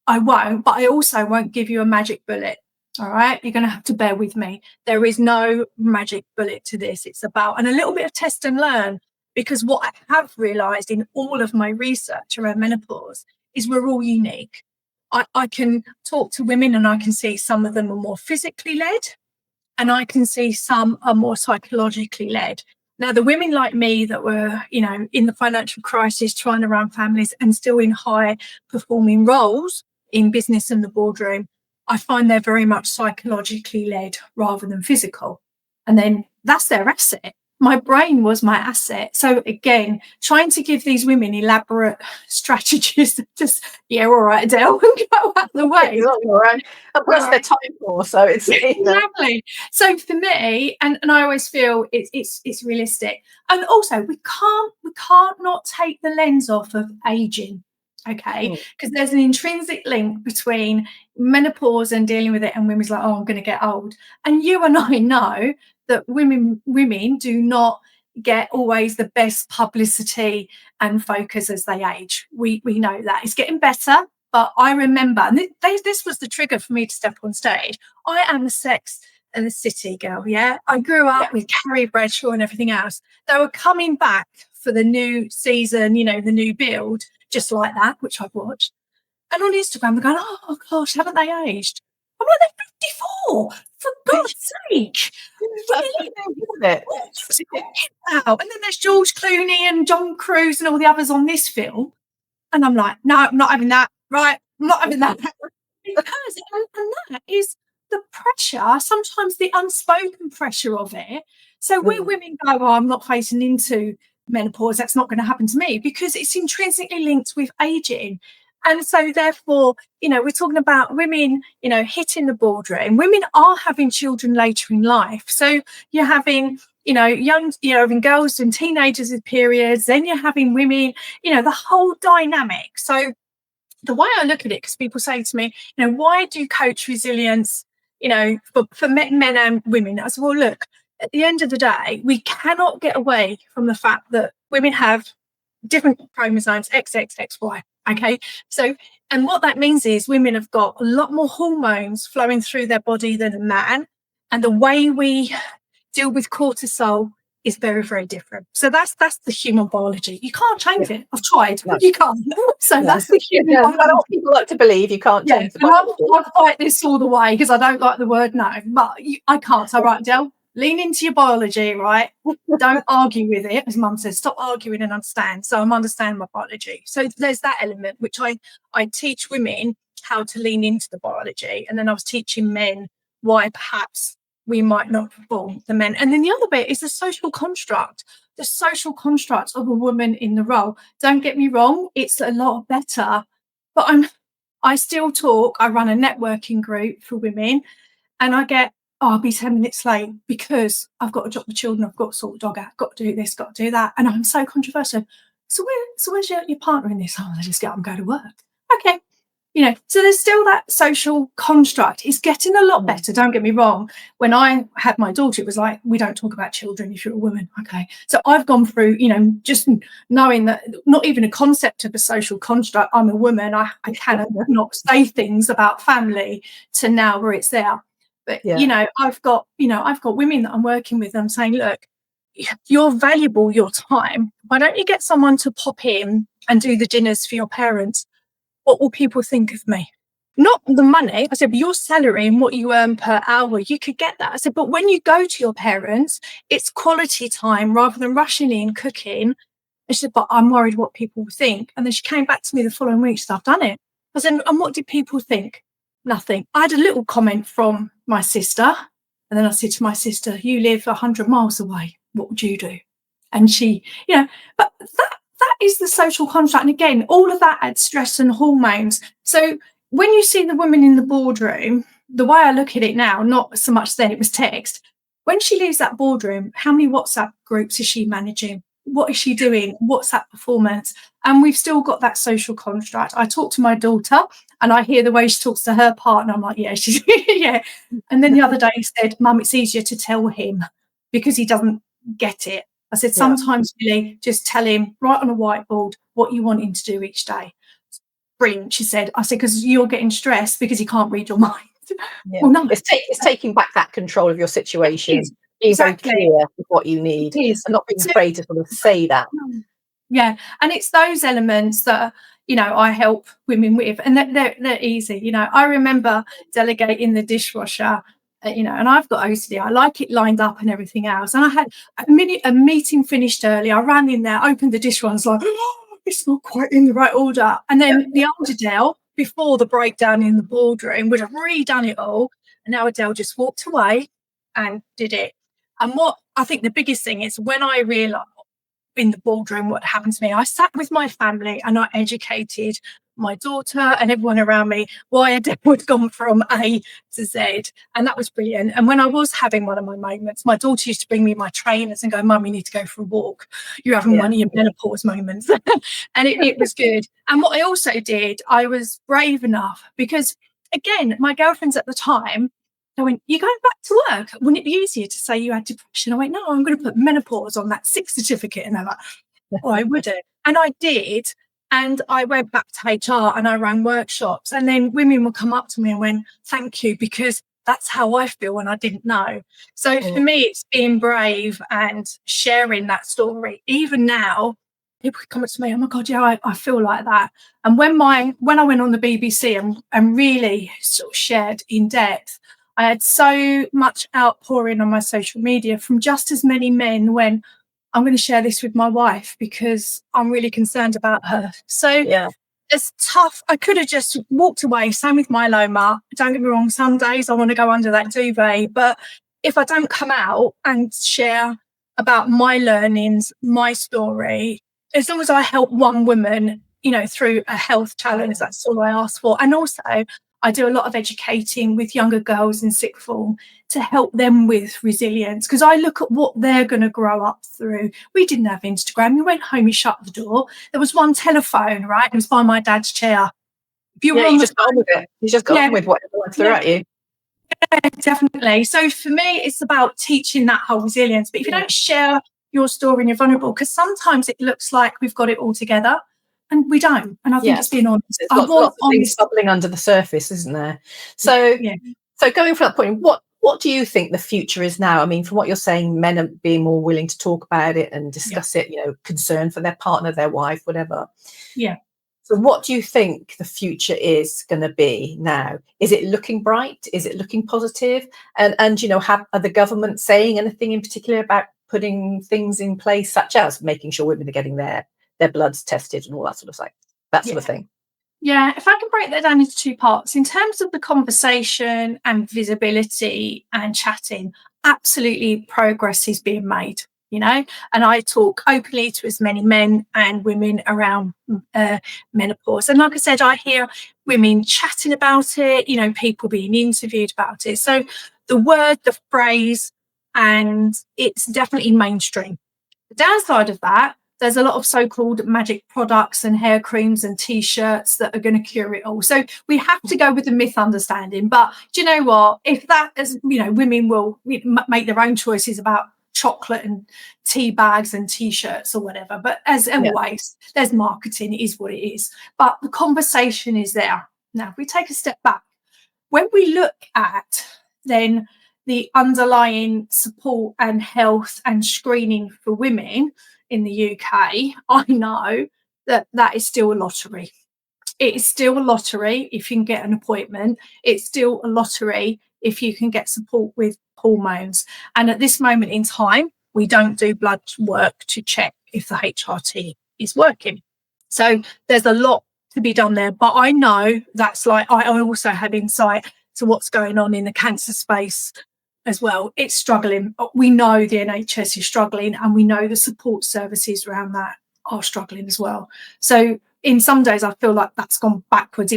I won't. But I also won't give you a magic bullet. All right. You're going to have to bear with me. There is no magic bullet to this. It's about, and a little bit of test and learn, because what I have realized in all of my research around menopause is we're all unique. I can talk to women and I can see some of them are more physically led, and I can see some are more psychologically led. Now, the women like me that were, in the financial crisis, trying to run families and still in high performing roles in business and the boardroom, I find they're very much psychologically led rather than physical. And then that's their asset. My brain was my asset. So again, trying to give these women elaborate strategies, just, all right, Adelle, and go out the way. All right. And plus they're time for, so it's exactly. So for me, and I always feel it's realistic. And also we can't not take the lens off of aging. Okay, because there's an intrinsic link between menopause and dealing with it, and women's like, oh, I'm going to get old. And you and I know that women do not get always the best publicity and focus as they age. We know that. It's getting better, but I remember, and this was the trigger for me to step on stage. I am a Sex and the City girl, yeah? I grew up with Carrie Bradshaw and everything else. They were coming back for the new season, the new build, just like that, which I've watched. And on Instagram, they're going, oh, gosh, haven't they aged? I'm like, they're 54, for God's sake. Really? And then there's George Clooney and John Cruise and all the others on this film. And I'm like, no, I'm not having that. Right, I'm not having that. Because, and that is the pressure, sometimes the unspoken pressure of it. So we women go, oh, I'm not facing into menopause, that's not going to happen to me, because it's intrinsically linked with aging. And so therefore, we're talking about women, hitting the boardroom. Women are having children later in life. So you're having, you're having girls and teenagers with periods, then you're having women, the whole dynamic. So the way I look at it, because people say to me, why do you coach resilience, for men and women? I said, well, look, at the end of the day, we cannot get away from the fact that women have different chromosomes, XXXY. Okay. So, and what that means is women have got a lot more hormones flowing through their body than a man. And the way we deal with cortisol is very, very different. So that's the human biology. You can't change it. I've tried. No. You can't. So that's the human biology. A lot of people like to believe you can't change the biology. I'll fight this all the way because I don't like the word no, but I can't. So right, Adelle, lean into your biology, right? Don't argue with it. As Mum says, stop arguing and understand. So I'm understanding my biology. So there's that element, which I teach women how to lean into the biology. And then I was teaching men why perhaps we might not perform the men. And then the other bit is the social construct of a woman in the role. Don't get me wrong, it's a lot better, but I still talk. I run a networking group for women, and I get, I'll be 10 minutes late because I've got to drop the children, I've got to sort the dog out, got to do this, got to do that. And I'm so controversial. So where's your partner in this? Oh, I just get up and go to work. Okay. So there's still that social construct. It's getting a lot better, don't get me wrong. When I had my daughter, it was like, we don't talk about children if you're a woman. Okay. So I've gone through, just knowing that not even a concept of a social construct, I'm a woman, I cannot not say things about family, to now where it's there. But, I've got women that I'm working with, I'm saying, look, you're valuable, your time. Why don't you get someone to pop in and do the dinners for your parents? What will people think of me? Not the money. I said, but your salary and what you earn per hour, you could get that. I said, but when you go to your parents, it's quality time rather than rushing in, cooking. And she said, but I'm worried what people will think. And then she came back to me the following week, she said, I've done it. I said, and what did people think? Nothing. I had a little comment from my sister. And then I said to my sister, you live 100 miles away. What would you do? And she, but that is the social construct. And again, all of that adds stress and hormones. So when you see the woman in the boardroom, the way I look at it now, not so much then, it was text. When she leaves that boardroom, how many WhatsApp groups is she managing? What is she doing? What's that performance? And we've still got that social construct. I talk to my daughter and I hear the way she talks to her partner. I'm like, yeah, she's, yeah. And then the other day he said, Mum, it's easier to tell him because he doesn't get it. I said, sometimes really just tell him, write on a whiteboard what you want him to do each day. Brilliant, she said. I said, because you're getting stressed because he can't read your mind. Yeah. Well, no. It's taking back that control of your situation, being very clear with what you need, and not being afraid to sort of say that. Yeah, and it's those elements that, I help women with, and they're easy. I remember delegating the dishwasher, and I've got OCD. I like it lined up and everything else. And I had a meeting finished early. I ran in there, opened the dishwasher, and was like, oh, it's not quite in the right order. And then the old Adelle, before the breakdown in the boardroom, would have redone it all. And now Adelle just walked away and did it. And what I think the biggest thing is, when I realised in the boardroom what happened to me, I sat with my family and I educated my daughter and everyone around me why Adelle had gone from A to Z, and that was brilliant. And when I was having one of my moments, my daughter used to bring me my trainers and go, Mum, you need to go for a walk, you're having one of your menopause moments. And it was good. And what I also did, I was brave enough, because again, my girlfriends at the time, I went, you're going back to work, wouldn't it be easier to say you had depression? I went, no, I'm going to put menopause on that 6 certificate. And they're like, oh, I wouldn't. And I did. And I went back to HR and I ran workshops, and then women would come up to me and went, thank you, because that's how I feel and I didn't know. So for me, it's being brave and sharing that story. Even now, people come up to me, oh my God, yeah, I feel like that. And when I went on the BBC and really sort of shared in depth, I had so much outpouring on my social media from just as many men when I'm going to share this with my wife because I'm really concerned about her. So as tough. I could have just walked away. Same with myeloma. Don't get me wrong. Some days I want to go under that duvet, but if I don't come out and share about my learnings, my story, as long as I help one woman, through a health challenge, that's all I ask for. And also, I do a lot of educating with younger girls in sixth form to help them with resilience, because I look at what they're going to grow up through. We didn't have Instagram. You went home, you shut the door. There was one telephone, right? It was by my dad's chair. If you were on you just got on with it. You just got on with whatever went through at you. Yeah, definitely. So for me, it's about teaching that whole resilience. But if you don't share your story and you're vulnerable, because sometimes it looks like we've got it all together, and we don't. And I think it's being honest. There's lots of things bubbling under the surface, isn't there? So, so going from that point, what do you think the future is now? I mean, from what you're saying, men are being more willing to talk about it and discuss it, concern for their partner, their wife, whatever. Yeah. So what do you think the future is going to be now? Is it looking bright? Is it looking positive? And are the government saying anything in particular about putting things in place, such as making sure women are getting their bloods tested and all that sort of thing? Yeah, if I can break that down into two parts, in terms of the conversation and visibility and chatting, absolutely progress is being made, and I talk openly to as many men and women around menopause. And like I said, I hear women chatting about it, people being interviewed about it. So the word, the phrase, and it's definitely mainstream. The downside of that, there's a lot of so-called magic products and hair creams and T-shirts that are going to cure it all. So we have to go with the myth understanding. But do you know what? If that is, women will make their own choices about chocolate and tea bags and T-shirts or whatever. But as always, there's marketing. It is what it is. But the conversation is there. Now, if we take a step back, when we look at then the underlying support and health and screening for women in the UK, I know that is still a lottery. It is still a lottery if you can get an appointment. It's still a lottery if you can get support with hormones. And at this moment in time, we don't do blood work to check if the HRT is working. So there's a lot to be done there. But I know that's I also have insight to what's going on in the cancer space as well. It's struggling. We know the NHS is struggling, and we know the support services around that are struggling as well. So in some days I feel like that's gone backwards.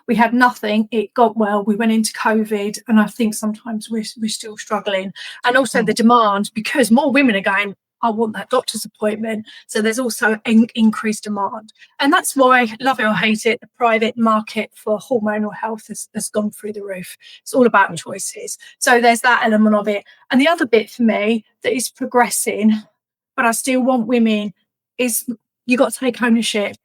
We had nothing, it got well, we went into COVID, and I think sometimes we're still struggling. And also the demand, because more women are going, I want that doctor's appointment. So there's also increased demand. And that's why, love it or hate it, the private market for hormonal health has gone through the roof. It's all about choices. So there's that element of it. And the other bit for me that is progressing, but I still want women, is you got to take ownership.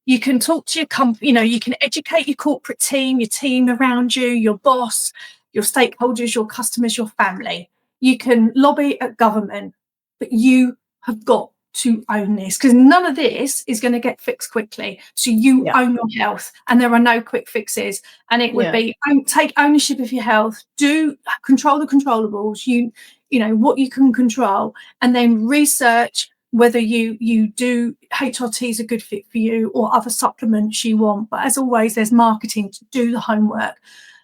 You can talk to your company, you can educate your corporate team, your team around you, your boss, your stakeholders, your customers, your family. You can lobby at government, but you have got to own this, because none of this is going to get fixed quickly. So you own your health, and there are no quick fixes. And it would be take ownership of your health, do control the controllables, you know what you can control, and then research whether you do HRT is a good fit for you or other supplements you want. But as always, there's marketing to do the homework.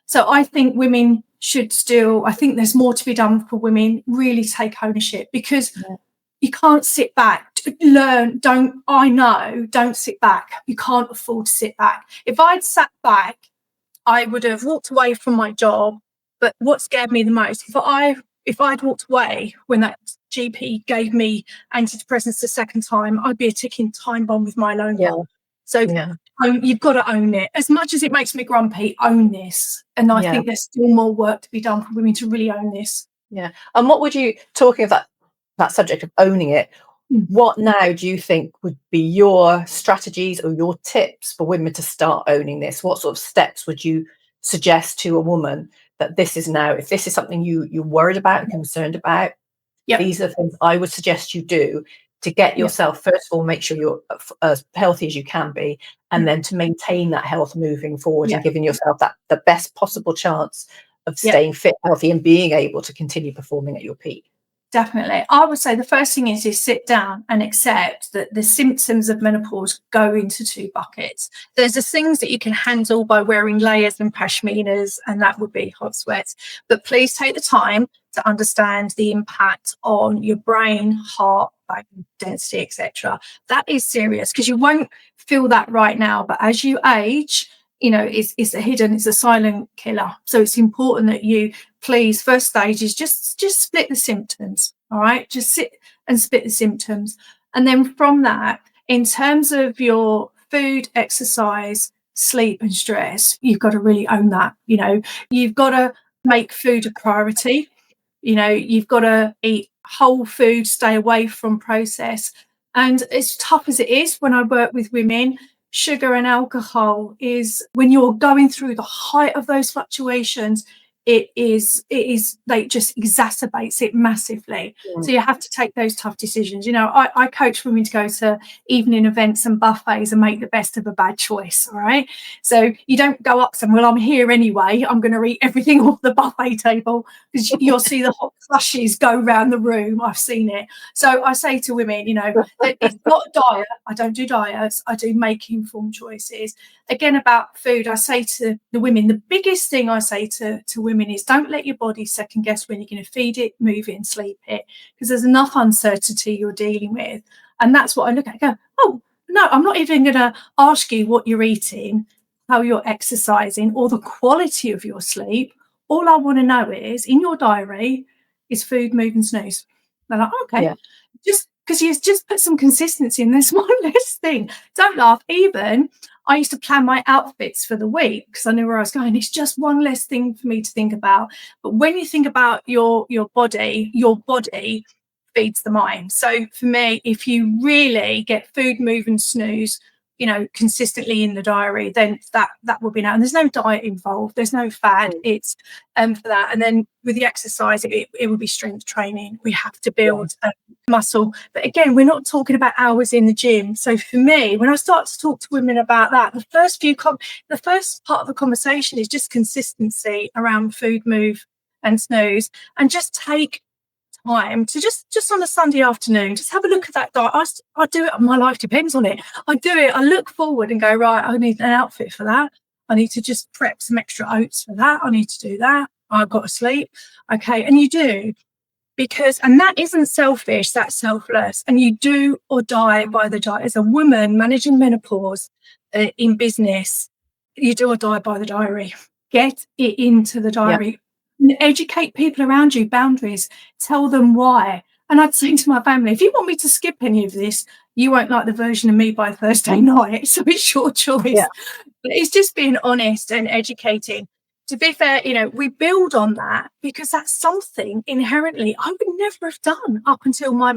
So I think women should I think there's more to be done for women. Really take ownership, because you can't sit back, learn, don't sit back. You can't afford to sit back. If I'd sat back, I would have walked away from my job. But what scared me the most, if I'd walked away when that GP gave me antidepressants the second time, I'd be a ticking time bomb with myeloma. So you've got to own it. As much as it makes me grumpy, own this. And I think there's still more work to be done for women to really own this. Yeah. And what would you, talking of that subject of owning it, what now do you think would be your strategies or your tips for women to start owning this? What sort of steps would you suggest to a woman that this is now, if this is something you're worried about and concerned about, these are the things I would suggest you do to get yourself, first of all, make sure you're as healthy as you can be, and then to maintain that health moving forward and giving yourself the best possible chance of staying fit, healthy, and being able to continue performing at your peak? Definitely. I would say the first thing is sit down and accept that the symptoms of menopause go into two buckets. There's the things that you can handle by wearing layers and pashminas, and that would be hot sweats. But please take the time to understand the impact on your brain, heart, bone density, etc. That is serious, because you won't feel that right now. But as you age, it's a hidden, it's a silent killer. So it's important that you please, first stage is just split the symptoms. All right, just sit and split the symptoms. And then from that, in terms of your food, exercise, sleep and stress, you've got to really own that. You've got to make food a priority. You've got to eat whole food, stay away from process. And as tough as it is, when I work with women, sugar and alcohol is, when you're going through the height of those fluctuations, it just exacerbates it massively. So you have to take those tough decisions. I coach women to go to evening events and buffets and make the best of a bad choice. All right. So you don't go up saying, well, I'm here anyway, I'm going to eat everything off the buffet table, because you'll see the hot flushes go around the room. I've seen it. So I say to women, that it's not a diet. I don't do diets. I do make informed choices. Again, about food, I say to the women, the biggest thing I say to women is, don't let your body second guess when you're going to feed it, move it and sleep it, because there's enough uncertainty you're dealing with. And that's what I look at. I go, oh, no, I'm not even going to ask you what you're eating, how you're exercising, or the quality of your sleep. All I want to know is, in your diary, is food, move and snooze. They're like, okay, just because you just put some consistency in. There's one less thing. Don't laugh. Even I used to plan my outfits for the week because I knew where I was going. It's just one less thing for me to think about. But when you think about your body feeds the mind. So for me, if you really get food, move and snooze, consistently in the diary, then that will be now. And there's no diet involved. There's no fad. It's for that. And then with the exercise, it will be strength training. We have to build muscle. But again, we're not talking about hours in the gym. So for me, when I start to talk to women about that, the first part of the conversation is just consistency around food, move and snooze, and just take time to just on a Sunday afternoon, just have a look at that diet. I do it. My life depends on it. I do it. I look forward and go, right, I need an outfit for that. I need to just prep some extra oats for that. I need to do that. I've got to sleep. Okay. And you do, and that isn't selfish, that's selfless. And you do or die by the diet. As a woman managing menopause in business, you do or die by the diary. Get it into the diary. Educate people around you, boundaries, tell them why. And I'd say to my family, if you want me to skip any of this, you won't like the version of me by Thursday night. So it's your choice. But it's just being honest and educating. To be fair, we build on that, because that's something inherently I would never have done up until my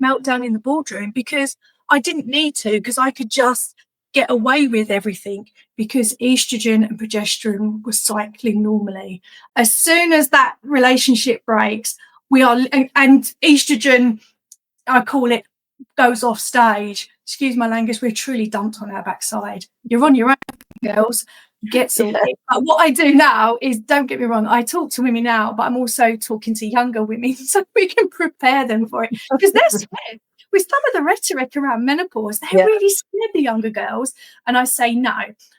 meltdown in the boardroom, because I didn't need to, because I could just get away with everything, because estrogen and progesterone were cycling normally. As soon as that relationship breaks, and estrogen, I call it, goes off stage. Excuse my language, we're truly dumped on our backside. You're on your own, girls. Get sorted. But what I do now is, don't get me wrong, I talk to women now, but I'm also talking to younger women so we can prepare them for it, because they're scared. With some of the rhetoric around menopause, they're really scared, the younger girls. And I say no.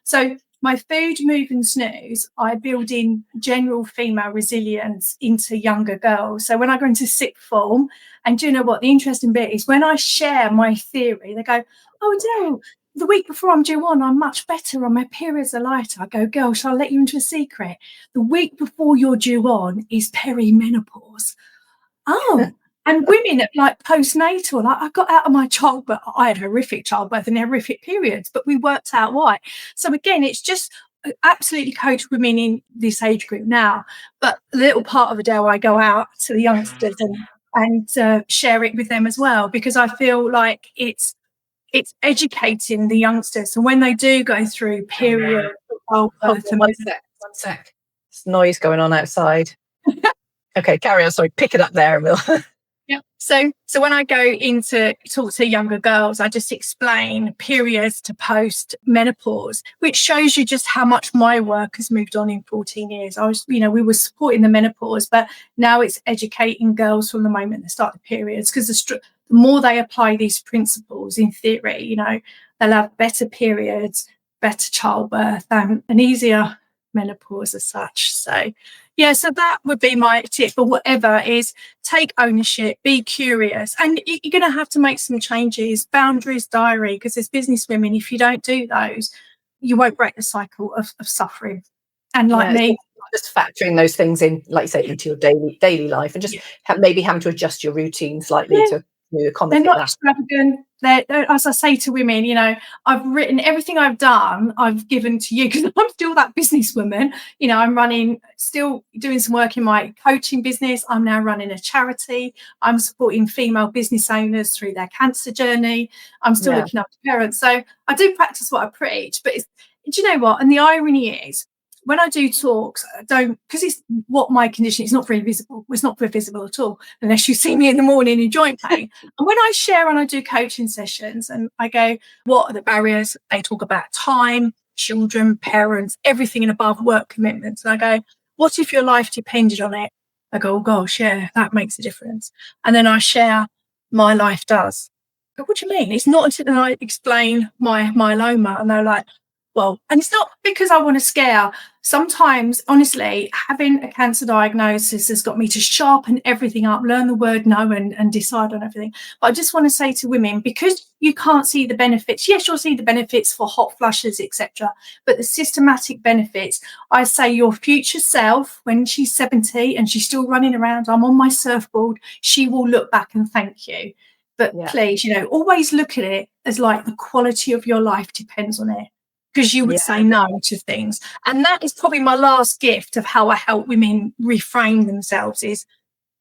So my food, move and snooze, I build in general female resilience into younger girls. So when I go into sixth form, and do you know what? The interesting bit is, when I share my theory, they go, oh, Adelle, the week before I'm due on, I'm much better, on my periods are lighter. I go, girl, shall I let you into a secret? The week before you're due on is perimenopause. Oh. And women like postnatal, I got out of my childbirth. I had horrific childbirth and horrific periods, but we worked out why. So again, it's just absolutely coach women in this age group now. But a little part of Adelle, I go out to the youngsters and share it with them as well, because I feel like it's educating the youngsters. So when they do go through period, one sec. There's noise going on outside. Okay, carry on. Sorry, pick it up there, Will. So when I go into talk to younger girls, I just explain periods to post menopause, which shows you just how much my work has moved on in 14 years. We were supporting the menopause, but now it's educating girls from the moment they start the periods, because the more they apply these principles in theory, they'll have better periods, better childbirth, and an easier menopause as such. So that would be my tip for whatever is: take ownership, be curious, and you're going to have to make some changes. Boundaries, diary, because as business women, if you don't do those, you won't break the cycle of suffering. And me, just factoring those things in, like you say, into your daily life, and just maybe having to adjust your routine slightly to accommodate they're not that. extravagant. They're, as I say to women, I've written everything I've done, I've given to you, because I'm still that businesswoman. I'm still doing some work in my coaching business. I'm now running a charity. I'm supporting female business owners through their cancer journey. I'm still looking after parents. So I do practice what I preach. But do you know what? And the irony is, when I do talks, I don't, because it's what my condition is, not very visible. It's not very visible at all, unless you see me in the morning in joint pain. And when I share and I do coaching sessions and I go, what are the barriers? They talk about time, children, parents, everything and above, work commitments. And I go, what if your life depended on it? I go, oh gosh, yeah, that makes a difference. And then I share, my life does. I go, what do you mean? It's not until I explain my myeloma and they're like, well, and it's not because I want to scare. Sometimes, honestly, having a cancer diagnosis has got me to sharpen everything up, learn the word no and decide on everything. But I just want to say to women, because you can't see the benefits, yes, you'll see the benefits for hot flushes, etc. But the systematic benefits, I say your future self, when she's 70 and she's still running around, I'm on my surfboard, she will look back and thank you. But please, always look at it as like the quality of your life depends on it, because you would say no to things. And that is probably my last gift of how I help women reframe themselves, is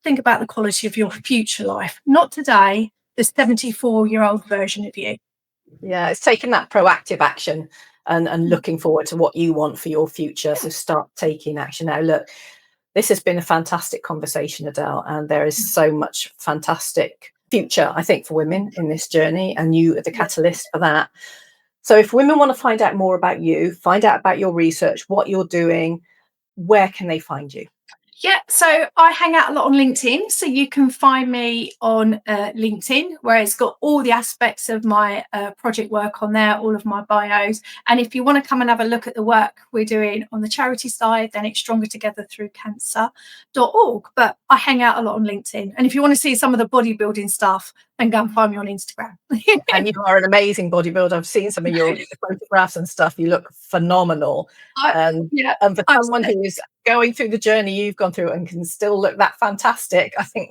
think about the quality of your future life, not today, the 74-year-old version of you. Yeah, it's taking that proactive action and looking forward to what you want for your future. So start taking action now. Look, this has been a fantastic conversation, Adelle, and there is so much fantastic future, I think, for women in this journey, and you are the catalyst for that. So if women want to find out more about you, find out about your research, what you're doing, where can they find you? Yeah, so I hang out a lot on LinkedIn. So you can find me on LinkedIn, where it's got all the aspects of my project work on there, all of my bios. And if you want to come and have a look at the work we're doing on the charity side, then it's Stronger Together Through Cancer.org. But I hang out a lot on LinkedIn. And if you want to see some of the bodybuilding stuff, then go and find me on Instagram. And you are an amazing bodybuilder. I've seen some of your photographs and stuff. You look phenomenal. And for someone who is going through the journey you've gone through and can still look that fantastic, I think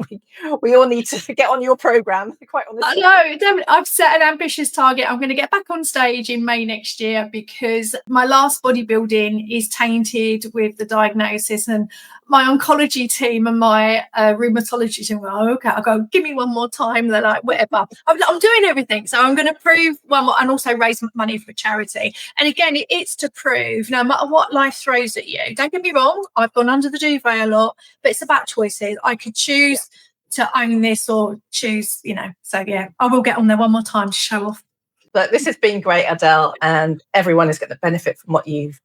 we all need to get on your program, quite honestly. No, definitely. I've set an ambitious target. I'm going to get back on stage in May next year, because my last bodybuilding is tainted with the diagnosis, and my oncology team and my rheumatology team go, oh, okay, I'll go, give me one more time. They're like, whatever. I'm doing everything. So I'm going to prove one more, and also raise money for charity. And again, it's to prove, no matter what life throws at you. Don't get me wrong, I've gone under the duvet a lot, but it's about choices. I could choose to own this or choose, so I will get on there one more time to show off. But this has been great, Adelle, and everyone is going to benefit from what you've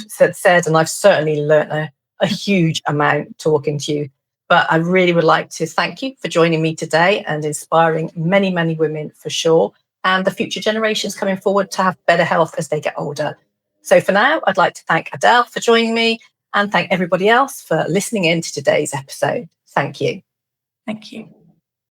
said, and I've certainly learnt a huge amount talking to you. But I really would like to thank you for joining me today and inspiring many, many women for sure, and the future generations coming forward to have better health as they get older. So for now, I'd like to thank Adelle for joining me, and thank everybody else for listening in to today's episode. Thank you. Thank you.